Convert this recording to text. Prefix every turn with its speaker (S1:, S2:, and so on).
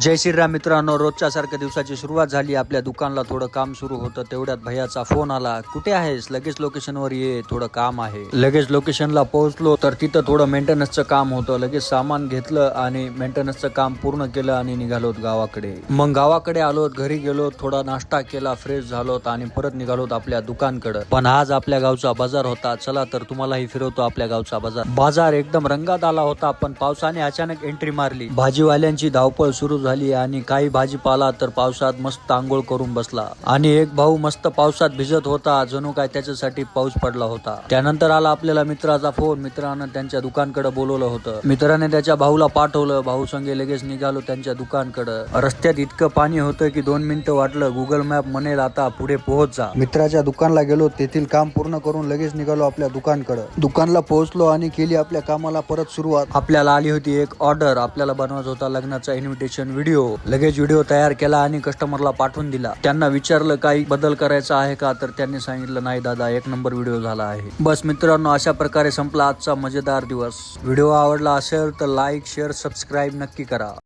S1: जय श्रीराम मित्रांनो, रोजच्या सारख्या दिवसाची सुरुवात झाली. आपल्या दुकानला थोडं काम सुरू होतं, तेवढ्यात भैयाचा फोन आला. कुठे आहेस? लगेच लोकेशनवर ये, थोडं काम आहे. लगेच लोकेशनला पोहोचलो तर तिथं थोडं मेंटेनन्सचं काम होतं. लगेच सामान घेतलं आणि मेंटेनन्सचं काम पूर्ण केलं आणि निघालोत गावाकडे. मग गावाकडे आलोत, घरी गेलो, थोडा नाश्ता केला, फ्रेश झालोत आणि परत निघालोत आपल्या दुकानकडे. पण आज आपल्या गावचा बाजार होता. चला तर तुम्हालाही फिरवतो आपल्या गावचा बाजार. बाजार एकदम रंगात आला होता, पण पावसाने अचानक एंट्री मारली. भाजीवाल्यांची धावपळ सुरू झाली आणि काही भाजीपाला तर पावसात मस्त आंघोळ करून बसला आणि एक भाऊ मस्त पावसात भिजत होता, जणू काय त्याच्यासाठी पाऊस पडला होता. त्यानंतर आला आपल्याला मित्राचा फोन. मित्रानं त्यांच्या दुकानकडे बोलवलं होतं. मित्राने त्याच्या भाऊला पाठवलं. भाऊ संगे लगेच निघालो त्यांच्या दुकानकडे. रस्त्यात इतकं पाणी होतं की 2 मिनिटं वाटलं. गुगल मॅप म्हणेल आता पुढे पोहोच जा. मित्राच्या दुकानला गेलो, तेथील काम पूर्ण करून लगेच निघालो आपल्या दुकानकडे. दुकानला पोहोचलो आणि केली आपल्या कामाला परत सुरुवात. आपल्याला आली होती एक ऑर्डर. आपल्याला बनवायचा होता लग्नाचा इन्व्हिटेशन व्हिडिओ. लगेच व्हिडिओ तयार केला आणि कस्टमरला पाठवून दिला. त्यांना विचारलं काही बदल करायचा आहे का, तर त्यांनी सांगितलं नाही दादा, 1 नंबर व्हिडिओ झाला आहे. बस मित्रांनो, अशा प्रकारे संपला आजचा मजेदार दिवस. व्हिडिओ आवडला असेल तर लाईक, शेअर, सबस्क्राईब नक्की करा.